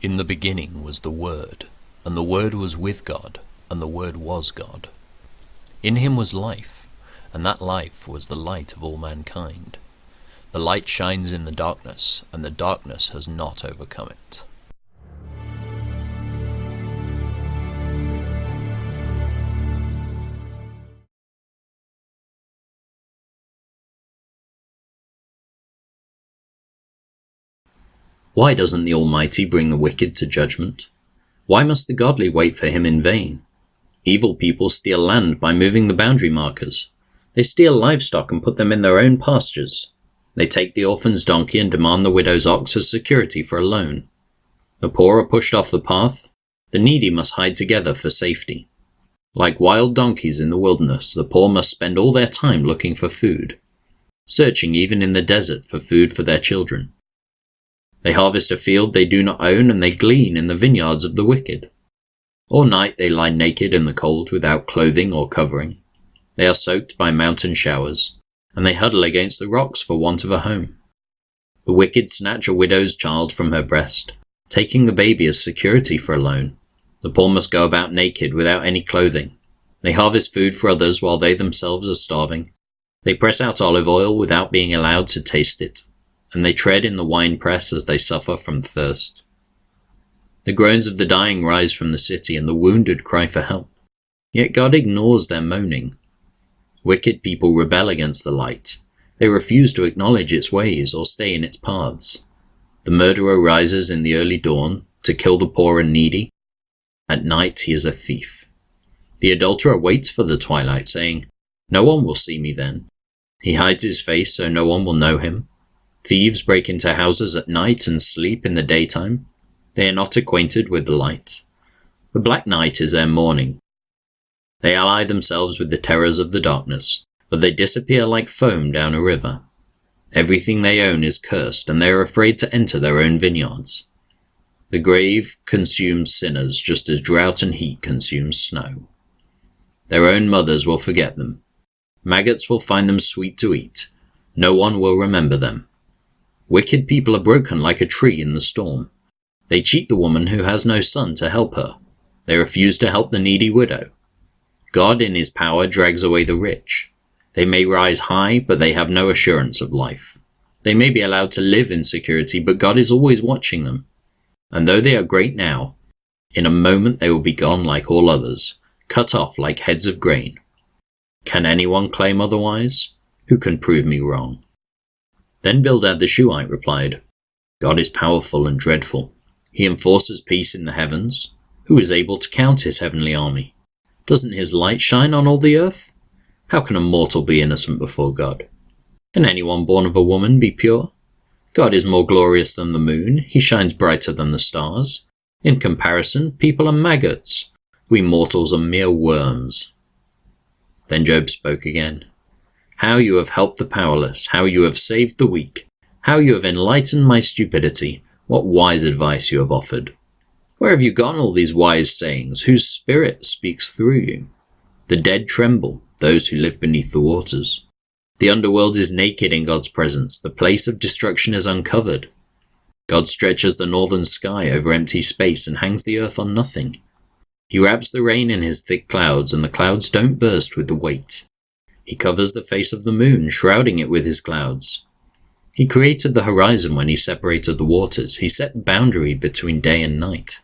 In the beginning was the Word, and the Word was with God, and the Word was God. In him was life, and that life was the light of all mankind. The light shines in the darkness, and the darkness has not overcome it. Why doesn't the Almighty bring the wicked to judgment? Why must the godly wait for him in vain? Evil people steal land by moving the boundary markers. They steal livestock and put them in their own pastures. They take the orphan's donkey and demand the widow's ox as security for a loan. The poor are pushed off the path. The needy must hide together for safety. Like wild donkeys in the wilderness, the poor must spend all their time looking for food, searching even in the desert for food for their children. They harvest a field they do not own, and they glean in the vineyards of the wicked. All night they lie naked in the cold without clothing or covering. They are soaked by mountain showers, and they huddle against the rocks for want of a home. The wicked snatch a widow's child from her breast, taking the baby as security for a loan. The poor must go about naked without any clothing. They harvest food for others while they themselves are starving. They press out olive oil without being allowed to taste it, and they tread in the winepress as they suffer from thirst. The groans of the dying rise from the city, and the wounded cry for help. Yet God ignores their moaning. Wicked people rebel against the light. They refuse to acknowledge its ways or stay in its paths. The murderer rises in the early dawn to kill the poor and needy. At night he is a thief. The adulterer waits for the twilight, saying, "No one will see me then." He hides his face so no one will know him. Thieves break into houses at night and sleep in the daytime. They are not acquainted with the light. The black night is their morning. They ally themselves with the terrors of the darkness, but they disappear like foam down a river. Everything they own is cursed, and they are afraid to enter their own vineyards. The grave consumes sinners just as drought and heat consume snow. Their own mothers will forget them. Maggots will find them sweet to eat. No one will remember them. Wicked people are broken like a tree in the storm. They cheat the woman who has no son to help her. They refuse to help the needy widow. God in his power drags away the rich. They may rise high, but they have no assurance of life. They may be allowed to live in security, but God is always watching them. And though they are great now, in a moment they will be gone like all others, cut off like heads of grain. Can anyone claim otherwise? Who can prove me wrong? Then Bildad the Shuhite replied, God is powerful and dreadful. He enforces peace in the heavens. Who is able to count his heavenly army? Doesn't his light shine on all the earth? How can a mortal be innocent before God? Can anyone born of a woman be pure? God is more glorious than the moon. He shines brighter than the stars. In comparison, people are maggots. We mortals are mere worms. Then Job spoke again. How you have helped the powerless, how you have saved the weak, how you have enlightened my stupidity, what wise advice you have offered. Where have you gotten all these wise sayings, whose spirit speaks through you? The dead tremble, those who live beneath the waters. The underworld is naked in God's presence, the place of destruction is uncovered. God stretches the northern sky over empty space and hangs the earth on nothing. He wraps the rain in his thick clouds, and the clouds don't burst with the weight. He covers the face of the moon, shrouding it with his clouds. He created the horizon when he separated the waters. He set the boundary between day and night.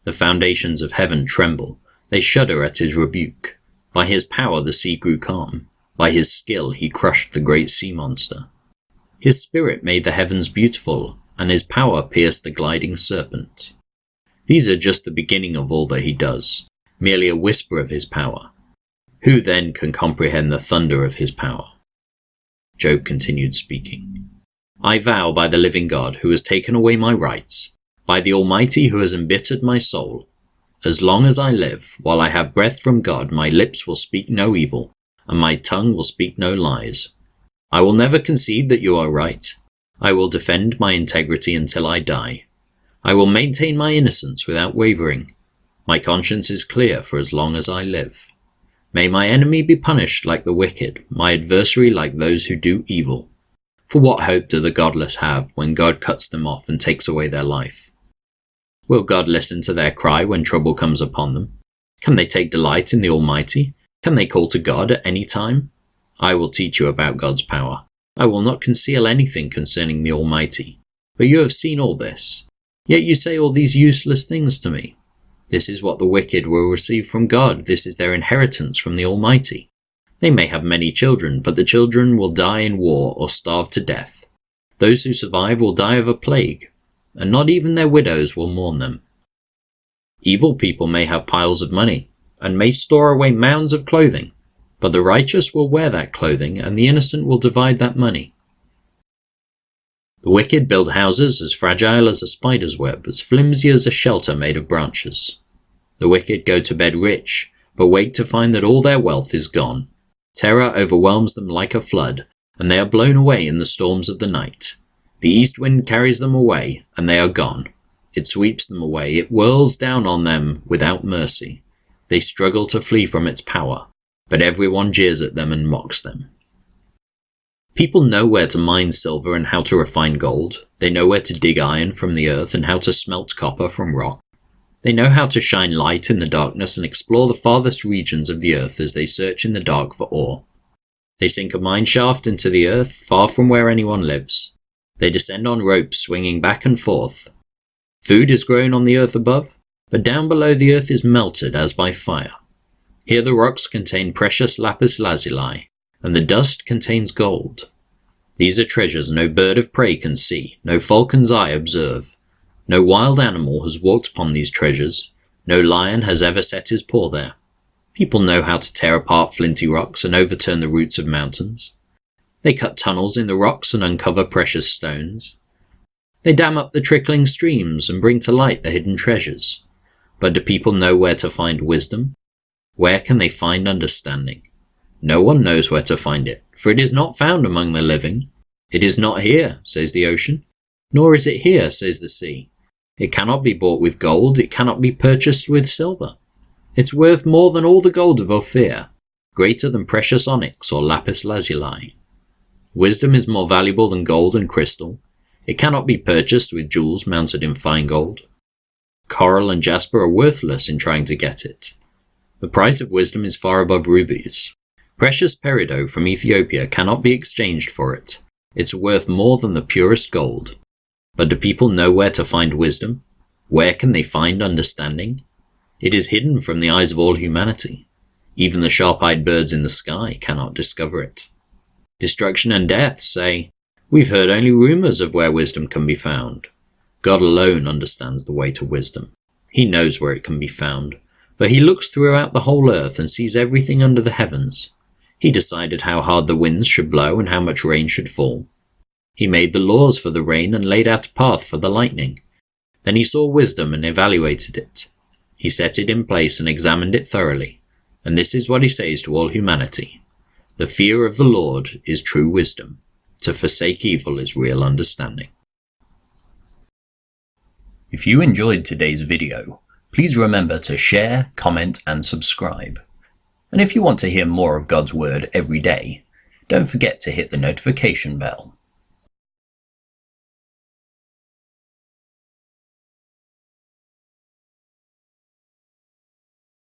The foundations of heaven tremble. They shudder at his rebuke. By his power the sea grew calm. By his skill he crushed the great sea monster. His spirit made the heavens beautiful, and his power pierced the gliding serpent. These are just the beginning of all that he does, merely a whisper of his power. Who then can comprehend the thunder of his power? Job continued speaking. I vow by the living God, who has taken away my rights, by the Almighty who has embittered my soul, as long as I live, while I have breath from God, my lips will speak no evil, and my tongue will speak no lies. I will never concede that you are right. I will defend my integrity until I die. I will maintain my innocence without wavering. My conscience is clear for as long as I live. May my enemy be punished like the wicked, my adversary like those who do evil. For what hope do the godless have when God cuts them off and takes away their life? Will God listen to their cry when trouble comes upon them? Can they take delight in the Almighty? Can they call to God at any time? I will teach you about God's power. I will not conceal anything concerning the Almighty. But you have seen all this. Yet you say all these useless things to me. This is what the wicked will receive from God. This is their inheritance from the Almighty. They may have many children, but the children will die in war or starve to death. Those who survive will die of a plague, and not even their widows will mourn them. Evil people may have piles of money, and may store away mounds of clothing, but the righteous will wear that clothing, and the innocent will divide that money. The wicked build houses as fragile as a spider's web, as flimsy as a shelter made of branches. The wicked go to bed rich, but wake to find that all their wealth is gone. Terror overwhelms them like a flood, and they are blown away in the storms of the night. The east wind carries them away, and they are gone. It sweeps them away, it whirls down on them without mercy. They struggle to flee from its power, but everyone jeers at them and mocks them. People know where to mine silver and how to refine gold. They know where to dig iron from the earth and how to smelt copper from rock. They know how to shine light in the darkness and explore the farthest regions of the earth as they search in the dark for ore. They sink a mine shaft into the earth far from where anyone lives. They descend on ropes swinging back and forth. Food is grown on the earth above, but down below the earth is melted as by fire. Here the rocks contain precious lapis lazuli, and the dust contains gold. These are treasures no bird of prey can see, no falcon's eye observe. No wild animal has walked upon these treasures, no lion has ever set his paw there. People know how to tear apart flinty rocks and overturn the roots of mountains. They cut tunnels in the rocks and uncover precious stones. They dam up the trickling streams and bring to light the hidden treasures. But do people know where to find wisdom? Where can they find understanding? No one knows where to find it, for it is not found among the living. It is not here, says the ocean, nor is it here, says the sea. It cannot be bought with gold, it cannot be purchased with silver. It's worth more than all the gold of Ophir, greater than precious onyx or lapis lazuli. Wisdom is more valuable than gold and crystal. It cannot be purchased with jewels mounted in fine gold. Coral and jasper are worthless in trying to get it. The price of wisdom is far above rubies. Precious peridot from Ethiopia cannot be exchanged for it. It's worth more than the purest gold. But do people know where to find wisdom? Where can they find understanding? It is hidden from the eyes of all humanity. Even the sharp-eyed birds in the sky cannot discover it. Destruction and death say, "We've heard only rumors of where wisdom can be found." God alone understands the way to wisdom. He knows where it can be found, for he looks throughout the whole earth and sees everything under the heavens. He decided how hard the winds should blow and how much rain should fall. He made the laws for the rain and laid out a path for the lightning. Then he saw wisdom and evaluated it. He set it in place and examined it thoroughly. And this is what he says to all humanity. The fear of the Lord is true wisdom. To forsake evil is real understanding. If you enjoyed today's video, please remember to share, comment, and subscribe. And if you want to hear more of God's Word every day, don't forget to hit the notification bell.